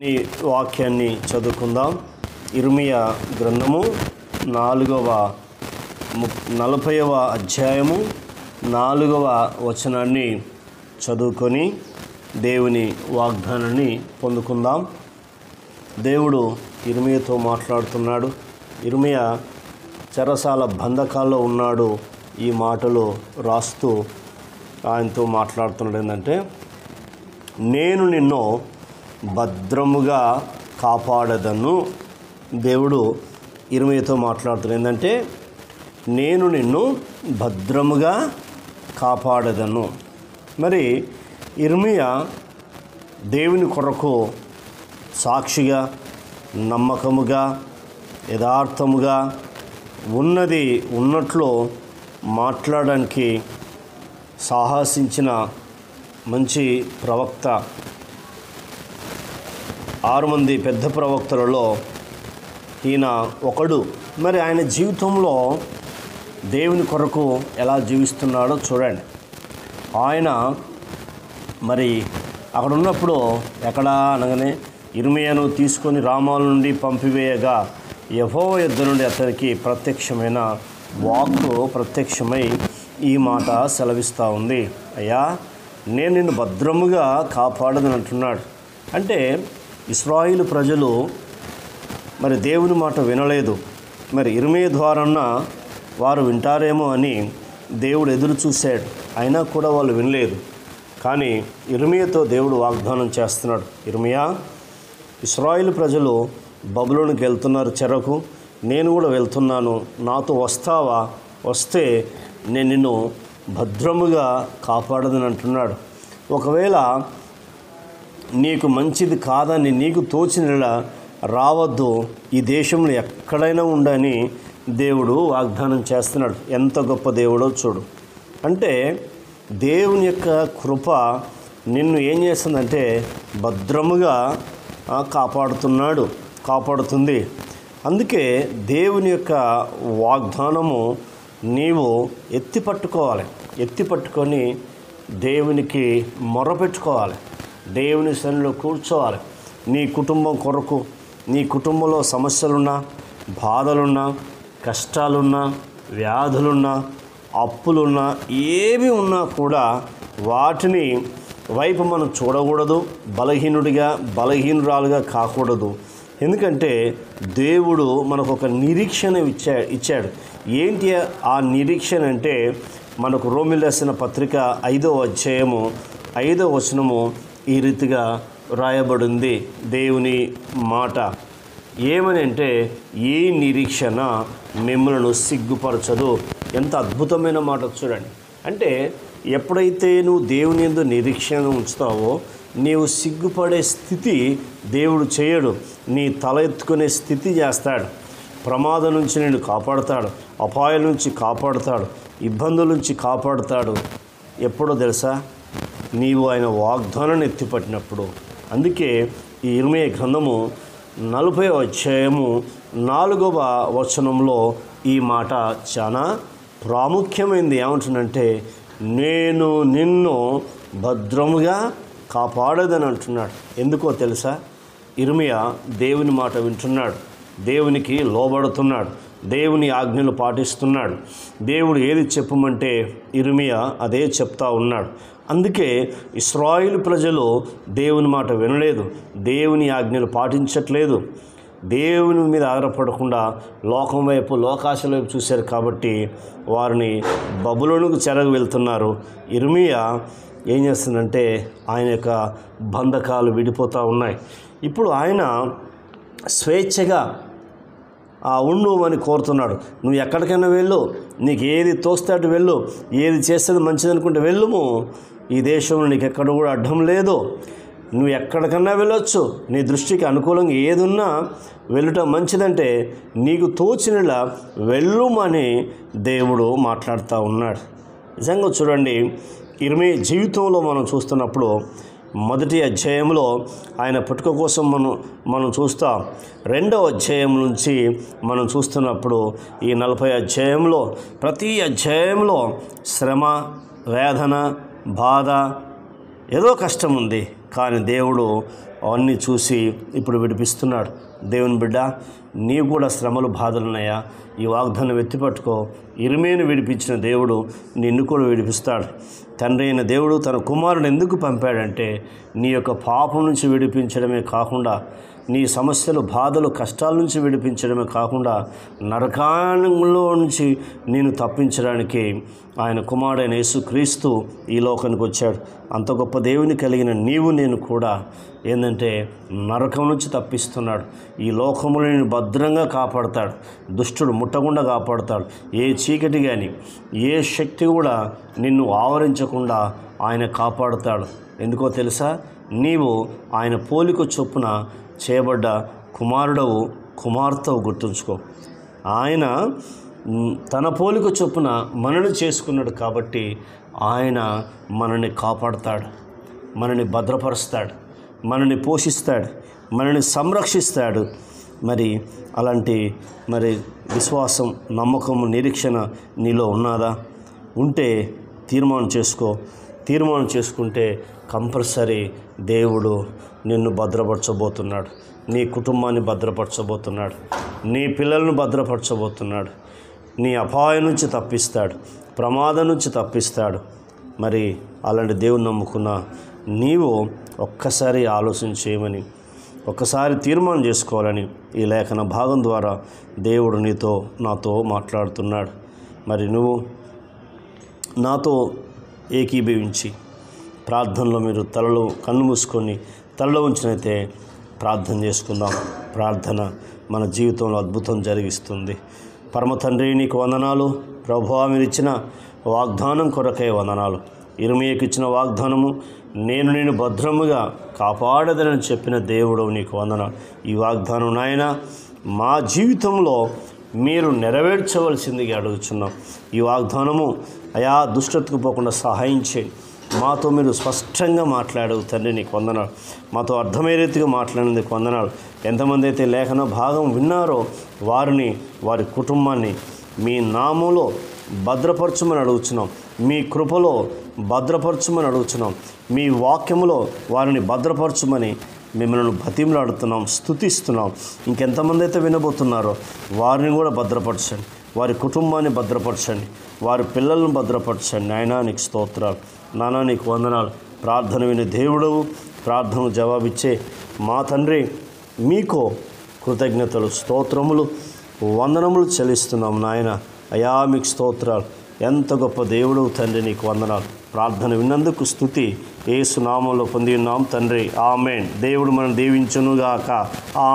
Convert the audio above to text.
ఈ వాక్యాన్ని చదువుకుందాం. ఇర్మియా గ్రంథము 40వ అధ్యాయము 4వ వచనాన్ని చదువుకొని దేవుని వాగ్దానాన్ని పొందుకుందాం. దేవుడు ఇర్మియాతో మాట్లాడుతున్నాడు. ఇర్మియా చెరసాల బంధకాల్లో ఉన్నాడు. ఈ మాటలు రాస్తూ ఆయనతో మాట్లాడుతున్నాడు. ఏంటంటే, నేను నిన్ను భద్రముగా కాపాడదను. దేవుడు ఇర్మియాతో మాట్లాడుతున్నాడు. ఏంటంటే, నేను నిన్ను భద్రముగా కాపాడదను. మరి ఇర్మియా దేవుని కొరకు సాక్షిగా, నమ్మకముగా, యథార్థముగా ఉన్నది ఉన్నట్లు మాట్లాడడానికి సాహసించిన మంచి ప్రవక్త. 6 మంది పెద్ద ప్రవక్తలలో ఈయన ఒకడు. మరి ఆయన జీవితంలో దేవుని కొరకు ఎలా జీవిస్తున్నాడో చూడండి. ఆయన మరి అక్కడ ఉన్నప్పుడు ఎక్కడా అనగానే ఇర్మియాను తీసుకొని రామాల నుండి పంపివేయగా యెహోవా యొద్ద నుండి అతనికి ప్రత్యక్షమైన వాక్కు ప్రత్యక్షమై ఈ మాట సెలవిస్తూ ఉంది. అయ్యా, నేను నిన్ను భద్రముగా కాపాడదని అంటున్నాడు. అంటే ఇశ్రాయేలు ప్రజలు మరి దేవుని మాట వినలేదు. మరి ఇర్మియా ద్వారా వారు వింటారేమో అని దేవుడు ఎదురు చూశాడు. అయినా కూడా వాళ్ళు వినలేదు. కానీ ఇర్మియాతో దేవుడు వాగ్దానం చేస్తున్నాడు. ఇర్మియా, ఇశ్రాయేలు ప్రజలు బబులోనికి వెళ్తున్నారు చెరకు, నేను కూడా వెళ్తున్నాను. నాతో వస్తావా? వస్తే నేను నిన్ను భద్రముగా కాపాడదని అంటున్నాడు. ఒకవేళ నీకు మంచిది కాదని నీకు తోచిన రావద్దు, ఈ దేశంలో ఎక్కడైనా ఉండని దేవుడు వాగ్దానం చేస్తున్నాడు. ఎంత గొప్ప దేవుడో చూడు. అంటే దేవుని యొక్క కృప నిన్ను ఏం చేస్తుందంటే భద్రముగా కాపాడుతుంది. అందుకే దేవుని యొక్క వాగ్దానము నీవు ఎత్తిపట్టుకొని దేవునికి మొరపెట్టుకోవాలి. దేవుని సన్నిధిలో కూర్చోవాలి. నీ కుటుంబం కొరకు, నీ కుటుంబంలో సమస్యలున్నా, బాధలున్నా, కష్టాలున్నా, వ్యాధులున్నా, అప్పులున్నా, ఏవి ఉన్నా కూడా వాటిని వైపు మనం చూడకూడదు. బలహీనురాలుగా కాకూడదు. ఎందుకంటే దేవుడు మనకు ఒక నిరీక్షణ ఇచ్చాడు. ఏంటి ఆ నిరీక్షణ అంటే, మనకు రోమీయులకు రాసిన పత్రిక 5వ అధ్యాయము 5వ వచనము ఈ రీతిగా రాయబడింది. దేవుని మాట ఏమని అంటే, ఈ నిరీక్షణ మిమ్మల్ని సిగ్గుపరచదు. ఎంత అద్భుతమైన మాట చూడండి. అంటే ఎప్పుడైతే నువ్వు దేవుని యందు నిరీక్షణ ఉంచుతావో నీవు సిగ్గుపడే స్థితి దేవుడు చేయడు. నీ తల ఎత్తుకునే స్థితి చేస్తాడు. ప్రమాదం నుంచి నేను కాపాడుతాడు, అపాయాల నుంచి కాపాడుతాడు, ఇబ్బందుల నుంచి కాపాడుతాడు. ఎప్పుడో తెలుసా? నీవు ఆయన వాగ్దానాన్ని ఎత్తిపట్టినప్పుడు. అందుకే ఈ ఇర్మియా గ్రంథము 40వ అధ్యాయము 4వ వచనంలో ఈ మాట చాలా ప్రాముఖ్యమైనది. ఏమంటుందంటే, నేను నిన్ను భద్రముగా కాపాడదని అంటున్నాడు. ఎందుకో తెలుసా? ఇర్మియా దేవుని మాట వింటున్నాడు, దేవునికి లోబడుతున్నాడు, దేవుని ఆజ్ఞలు పాటిస్తున్నాడు. దేవుడు ఏది చెప్పమంటే ఇర్మియా అదే చెప్తా ఉన్నాడు. అందుకే ఇశ్రాయేలు ప్రజలు దేవుని మాట వినలేదు, దేవుని ఆజ్ఞలు పాటించట్లేదు. దేవుని మీద ఆధారపడకుండా లోకం వైపు, లోకాశల వైపు చూశారు. కాబట్టి వారిని బబులోనుకు చెరకు వెళ్తున్నారు. ఇర్మియా ఏం చేస్తుందంటే ఆయన యొక్క బంధకాలు విడిపోతూ ఉన్నాయి. ఇప్పుడు ఆయన స్వేచ్ఛగా ఉండు అని కోరుతున్నాడు. నువ్వు ఎక్కడికైనా వెళ్ళు, నీకు ఏది తోస్తాడు వెళ్ళు, ఏది చేస్తుంది మంచిది అనుకుంటే వెళ్ళుము. ఈ దేశంలో నీకు ఎక్కడ కూడా అడ్డం లేదు. నువ్వు ఎక్కడికన్నా వెళ్ళొచ్చు. నీ దృష్టికి అనుకూలంగా ఏదున్నా వెళ్ళటం మంచిదంటే నీకు తోచినలా వెళ్ళుమని దేవుడు మాట్లాడుతూ ఉన్నాడు. నిజంగా చూడండి, ఇర్మియా జీవితంలో మనం చూస్తున్నప్పుడు మొదటి అధ్యాయంలో ఆయన పుట్టుక కోసం మనం చూస్తాం. 2వ అధ్యాయం నుంచి మనం చూస్తున్నప్పుడు ఈ 40 అధ్యాయంలో ప్రతి అధ్యాయంలో శ్రమ, వేదన, బాధ, ఏదో కష్టం ఉంది. కానీ దేవుడు అవన్నీ చూసి ఇప్పుడు విడిపిస్తున్నాడు. దేవుని బిడ్డ, నీవు కూడా శ్రమలు బాధలున్నాయా? ఈ వాగ్దానం ఎత్తిపట్టుకో. ఇర్మీయాను విడిపించిన దేవుడు నిన్ను కూడా విడిపిస్తాడు. తండ్రి అయిన దేవుడు తన కుమారుడు ఎందుకు పంపాడంటే నీ యొక్క పాపం నుంచి విడిపించడమే కాకుండా, నీ సమస్యలు, బాధలు, కష్టాల నుంచి విడిపించడమే కాకుండా, నరకాలలో నుంచి నేను తప్పించడానికి ఆయన కుమారుడైన యేసుక్రీస్తు ఈ లోకానికి వచ్చాడు. అంత గొప్ప దేవుని కలిగిన నీవు నేను కూడా ఏంటంటే నరకం నుంచి తప్పిస్తున్నాడు. ఈ లోకములో నేను భద్రంగా కాపాడతాడు. దుష్టుడు ముట్టకుండా కాపాడతాడు. ఏ చీకటి కానీ ఏ శక్తి కూడా నిన్ను ఆవరించకుండా ఆయన కాపాడుతాడు. ఎందుకో తెలుసా? నీవు ఆయన పోలిక చొప్పున చేయబడ్డ కుమారుడవు, కుమార్తెవు. గుర్తుంచుకో, ఆయన తన పోలిక చొప్పున మనని చేసుకున్నాడు కాబట్టి ఆయన మనల్ని కాపాడుతాడు, మనని భద్రపరుస్తాడు, మనని పోషిస్తాడు, మనని సంరక్షిస్తాడు. మరి అలాంటి విశ్వాసం, నమ్మకము, నిరీక్షణ నీలో ఉన్నదా? ఉంటే తీర్మానం చేసుకో. తీర్మానం చేసుకుంటే కంపల్సరీ దేవుడు నిన్ను భద్రపరచబోతున్నాడు, నీ కుటుంబాన్ని భద్రపరచబోతున్నాడు, నీ పిల్లలను భద్రపరచబోతున్నాడు, నీ అపాయం నుంచి తప్పిస్తాడు, ప్రమాదం నుంచి తప్పిస్తాడు. మరి అలాంటి దేవుని నమ్ముకున్న నీవు ఒక్కసారి ఆలోచించేయమని, ఒక్కసారి తీర్మానం చేసుకోవాలని ఈ లేఖన భాగం ద్వారా దేవుడు నాతో మాట్లాడుతున్నాడు. మరి నువ్వు నాతో ఏకీభవించి ప్రార్థనలో మీరు కన్ను మూసుకొని తలలో ఉంచినైతే ప్రార్థన చేసుకుందాం. ప్రార్థన మన జీవితంలో అద్భుతం జరిగిస్తుంది. పరమ తండ్రి, నీకు వందనాలు ప్రభువా. మీరు ఇచ్చిన వాగ్దానం కొరకై వందనాలు. ఇర్మీయాకు ఇచ్చిన వాగ్దానము, నేను భద్రముగా కాపాడదనని చెప్పిన దేవుడు నీకు వందనాలు. ఈ వాగ్దానం నాయన మా జీవితంలో మీరు నెరవేర్చవలసిందిగా అడుగుచున్నాం. ఈ వాగ్దానము అయా దుష్టతకు పోకుండా సహాయం చేయండి. మాతో మీరు స్పష్టంగా మాట్లాడవు తండ్రి, నీకు వందనాలు. మాతో అర్థమయ్యే రీతిగా మాట్లాడినందుకు వందనాలు. ఎంతమంది అయితే లేఖన భాగం విన్నారో వారిని, వారి కుటుంబాన్ని మీ నామంలో భద్రపరచమని అడుగుచున్నాం. మీ కృపలో భద్రపరచమని అడుగుచున్నాం. మీ వాక్యములో వారిని భద్రపరచమని మిమ్మల్ని బతిమలాడుతున్నాం, స్తుతిస్తున్నాం. ఇంకెంతమంది అయితే వినబోతున్నారో వారిని కూడా భద్రపరచండి, వారి కుటుంబాన్ని భద్రపరచండి, వారి పిల్లలను భద్రపరచండి. నాయనా నీకు స్తోత్రాలు, నానా నీకు వందనాలు. ప్రార్థన విని దేవుడవు, ప్రార్థనకు జవాబిచ్చే మా తండ్రి, మీకు కృతజ్ఞతలు, స్తోత్రములు, వందనములు చెల్లిస్తున్నాం నాయన. అయా మీకు స్తోత్రాలు. ఎంత గొప్ప దేవుడవు తండ్రి, నీకు వందనాలు. ప్రార్థన విన్నందుకు స్తుతి. యేసు నామములో పొంది ఉన్నాం తండ్రి, ఆమేన్. దేవుడు మనం దీవించునుగాక. ఆమేన్.